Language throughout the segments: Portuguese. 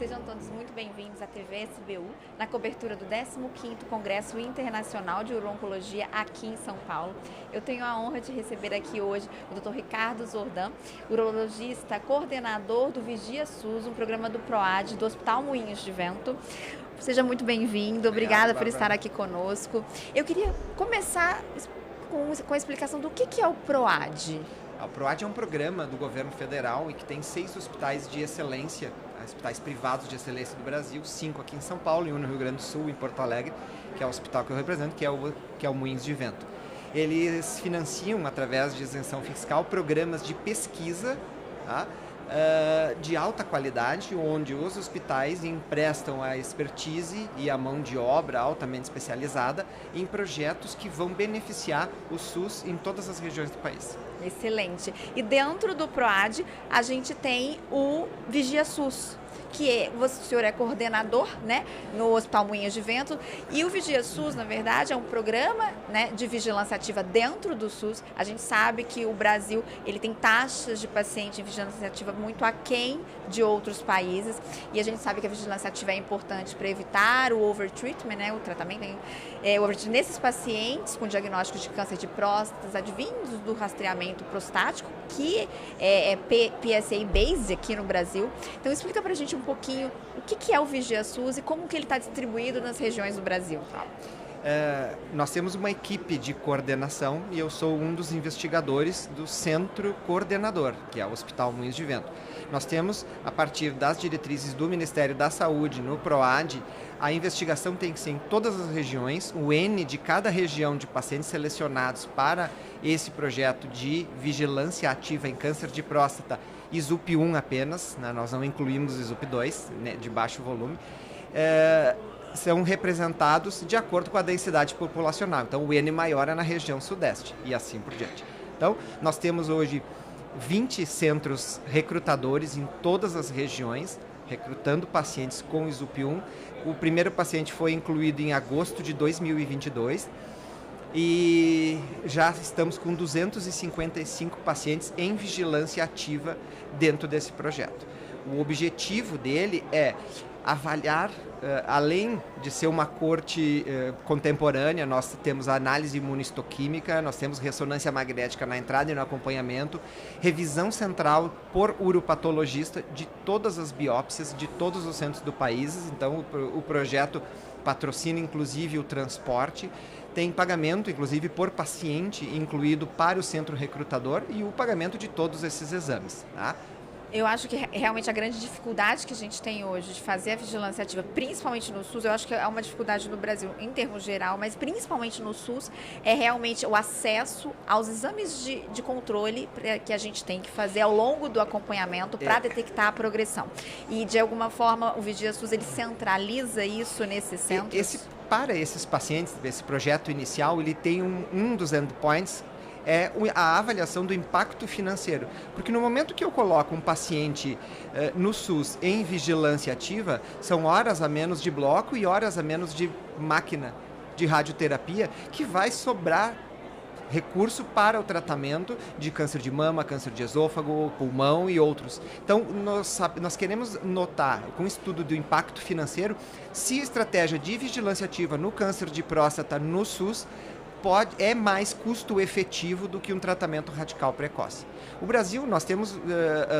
Sejam todos muito bem-vindos à TV SBU, na cobertura do 15º Congresso Internacional de Uro-Oncologia aqui em São Paulo. Eu tenho a honra de receber aqui hoje o Dr. Ricardo Zordan, urologista, coordenador do Vigia SUS, um programa do PROAD do Hospital Moinhos de Vento. Seja muito bem-vindo, obrigada por estar aqui conosco. Eu queria começar com a explicação do que é o PROAD. O PROAD é um programa do governo federal e que tem 6 hospitais de excelência, hospitais privados de excelência do Brasil, 5 aqui em São Paulo e 1 no Rio Grande do Sul, em Porto Alegre, que é o hospital que eu represento, que é o Moinhos de Vento. Eles financiam, através de isenção fiscal, programas de pesquisa, tá? De alta qualidade, onde os hospitais emprestam a expertise e a mão de obra altamente especializada em projetos que vão beneficiar o SUS em todas as regiões do país. Excelente. E dentro do PROAD, a gente tem o Vigia SUS, que o senhor é coordenador, né, no Hospital Moinhos de Vento, e o Vigia SUS, na verdade, é um programa, né, de vigilância ativa dentro do SUS. A gente sabe que o Brasil ele tem taxas de paciente em vigilância ativa muito aquém de outros países, e a gente sabe que a vigilância ativa é importante para evitar o overtreatment, né, o tratamento nesses pacientes com diagnóstico de câncer de próstata advindos do rastreamento prostático, que é PSA-based aqui no Brasil. Então explica pra gente um pouquinho o que é o Vigia SUS e como que ele está distribuído nas regiões do Brasil. Nós temos uma equipe de coordenação e eu sou um dos investigadores do centro coordenador, que é o Hospital Moinhos de Vento. Nós temos, a partir das diretrizes do Ministério da Saúde, no PROAD, a investigação tem que ser em todas as regiões, o N de cada região de pacientes selecionados para esse projeto de vigilância ativa em câncer de próstata, ISUP-1 apenas, né? Nós não incluímos ISUP-2, né, de baixo volume, são representados de acordo com a densidade populacional. Então, o N maior é na região sudeste e assim por diante. Então, nós temos hoje 20 centros recrutadores em todas as regiões, recrutando pacientes com ISUP-1. O primeiro paciente foi incluído em agosto de 2022 e já estamos com 255 pacientes em vigilância ativa dentro desse projeto. O objetivo dele é avaliar, além de ser uma corte contemporânea, nós temos análise imunistoquímica, nós temos ressonância magnética na entrada e no acompanhamento, revisão central por uropatologista de todas as biópsias de todos os centros do país. Então o projeto patrocina inclusive o transporte, tem pagamento inclusive por paciente incluído para o centro recrutador e o pagamento de todos esses exames, tá? Eu acho que realmente a grande dificuldade que a gente tem hoje de fazer a vigilância ativa, principalmente no SUS, eu acho que é uma dificuldade no Brasil em termos geral, mas principalmente no SUS, é realmente o acesso aos exames de controle que a gente tem que fazer ao longo do acompanhamento para detectar a progressão. E, de alguma forma, o Vigia SUS ele centraliza isso nesses centros? Para esses pacientes, esse projeto inicial, ele tem um dos endpoints, é a avaliação do impacto financeiro. Porque no momento que eu coloco um paciente no SUS em vigilância ativa, são horas a menos de bloco e horas a menos de máquina de radioterapia que vai sobrar recurso para o tratamento de câncer de mama, câncer de esôfago, pulmão e outros. Então, nós queremos notar, com o estudo do impacto financeiro, se a estratégia de vigilância ativa no câncer de próstata no SUS é mais custo efetivo do que um tratamento radical precoce. O Brasil, nós temos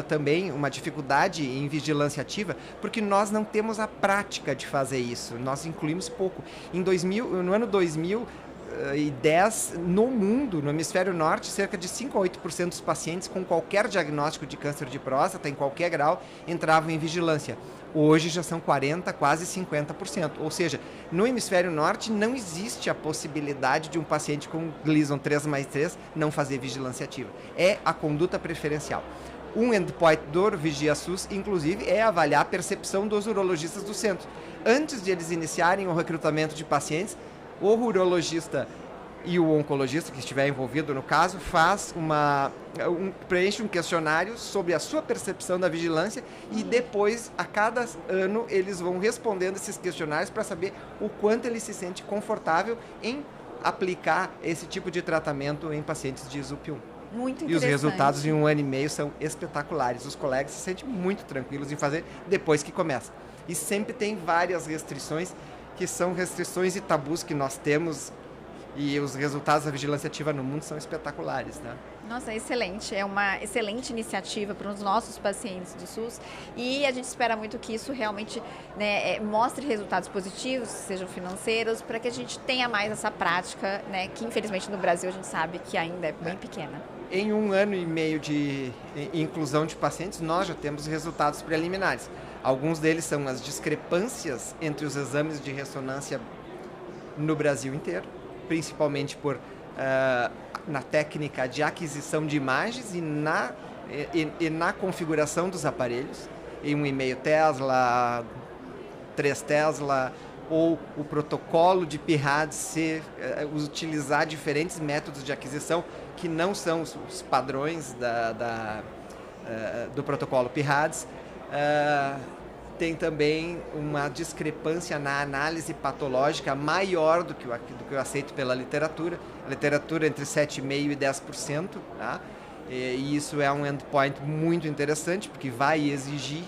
também uma dificuldade em vigilância ativa, porque nós não temos a prática de fazer isso, nós incluímos pouco. No ano 2010, no mundo, no hemisfério norte, cerca de 5 a 8% dos pacientes com qualquer diagnóstico de câncer de próstata, em qualquer grau, entravam em vigilância. Hoje já são 40%, quase 50%. Ou seja, no hemisfério norte não existe a possibilidade de um paciente com Gleason 3+3 não fazer vigilância ativa. É a conduta preferencial. Um endpoint do Vigia SUS, inclusive, é avaliar a percepção dos urologistas do centro. Antes de eles iniciarem o recrutamento de pacientes, o urologista e o oncologista que estiver envolvido no caso preenche um questionário sobre a sua percepção da vigilância e depois, a cada ano, eles vão respondendo esses questionários para saber o quanto ele se sente confortável em aplicar esse tipo de tratamento em pacientes de ISUP-1. Muito interessante. E os resultados em 1 ano e meio são espetaculares. Os colegas se sentem muito tranquilos em fazer depois que começa. E sempre tem várias restrições, que são restrições e tabus que nós temos, e os resultados da vigilância ativa no mundo são espetaculares, né? Nossa, excelente. É uma excelente iniciativa para os nossos pacientes do SUS e a gente espera muito que isso realmente, né, mostre resultados positivos, sejam financeiros, para que a gente tenha mais essa prática, né, que infelizmente no Brasil a gente sabe que ainda é bem pequena. Em 1 ano e meio de inclusão de pacientes, nós já temos resultados preliminares. Alguns deles são as discrepâncias entre os exames de ressonância no Brasil inteiro, principalmente na técnica de aquisição de imagens e na configuração dos aparelhos, em 1,5 Tesla, 3 Tesla, ou o protocolo de PIRADS utilizar diferentes métodos de aquisição que não são os padrões do protocolo PIRADS. Tem também uma discrepância na análise patológica maior do que eu aceito pela literatura. A literatura entre 7,5% e 10%. Tá? E isso é um endpoint muito interessante, porque vai exigir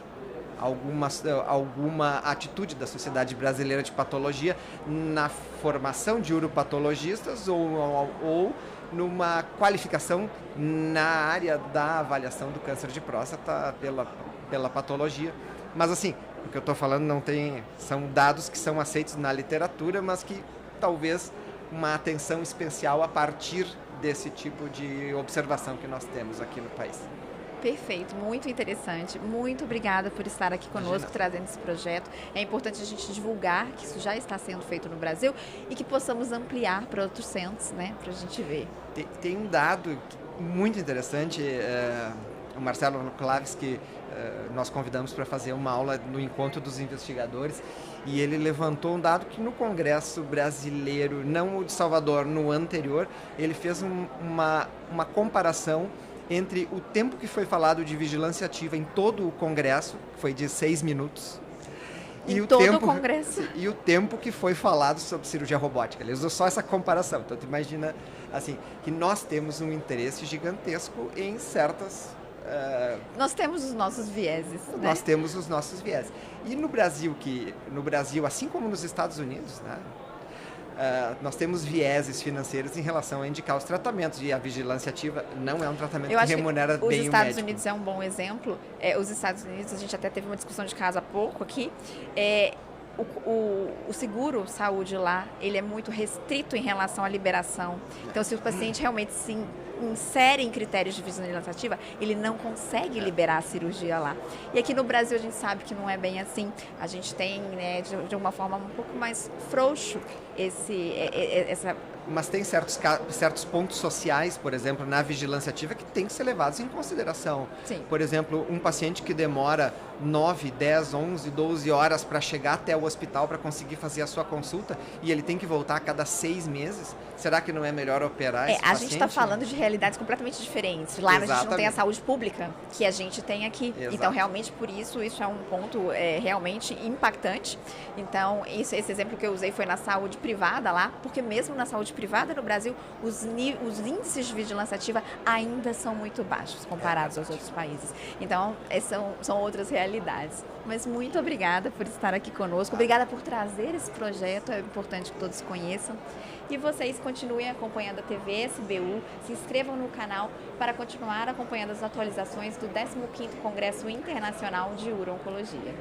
alguma atitude da Sociedade Brasileira de Patologia na formação de uropatologistas ou numa qualificação na área da avaliação do câncer de próstata pela patologia. Mas assim, o que eu estou falando são dados que são aceitos na literatura, mas que talvez uma atenção especial a partir desse tipo de observação que nós temos aqui no país. Perfeito, muito interessante. Muito obrigada por estar aqui conosco, trazendo esse projeto. É importante a gente divulgar que isso já está sendo feito no Brasil e que possamos ampliar para outros centros, né, para a gente ver. Tem um dado muito interessante, o Marcelo Claves, que nós convidamos para fazer uma aula no encontro dos investigadores, e ele levantou um dado que no Congresso Brasileiro, não o de Salvador, no anterior, ele fez uma comparação entre o tempo que foi falado de vigilância ativa em todo o Congresso, que foi de 6 minutos, e o tempo que foi falado sobre cirurgia robótica. Ele usou só essa comparação. Então, tu imagina assim, que nós temos um interesse gigantesco em certas... Nós temos os nossos vieses. Né? Nós temos os nossos vieses. E no Brasil, assim como nos Estados Unidos, né, nós temos vieses financeiros em relação a indicar os tratamentos, e a vigilância ativa não é um tratamento que remunera bem o médico. Os Estados Unidos é um bom exemplo. Os Estados Unidos, a gente até teve uma discussão de caso há pouco aqui, o seguro saúde lá, ele é muito restrito em relação à liberação. Então, se o paciente realmente se insere em critérios de vigilância ativa, ele não consegue liberar a cirurgia lá. E aqui no Brasil a gente sabe que não é bem assim. A gente tem, né, de uma forma um pouco mais frouxo essa... Mas tem certos pontos sociais, por exemplo, na vigilância ativa, que tem que ser levados em consideração. Sim. Por exemplo, um paciente que demora 9, 10, 11, 12 horas para chegar até o hospital para conseguir fazer a sua consulta, e ele tem que voltar a cada 6 meses, será que não é melhor operar esse paciente? A gente está falando de realidades completamente diferentes. Lá a gente não tem a saúde pública que a gente tem aqui. Exato. Então, realmente, por isso é um ponto realmente impactante. Então, esse exemplo que eu usei foi na saúde privada lá, porque mesmo na saúde privada no Brasil, os índices de vigilância ativa ainda são muito baixos comparados aos outros países. Então, são outras realidades. Mas muito obrigada por estar aqui conosco, obrigada por trazer esse projeto, é importante que todos conheçam. E vocês continuem acompanhando a TV SBU, se inscrevam no canal para continuar acompanhando as atualizações do 15º Congresso Internacional de Uro-Oncologia.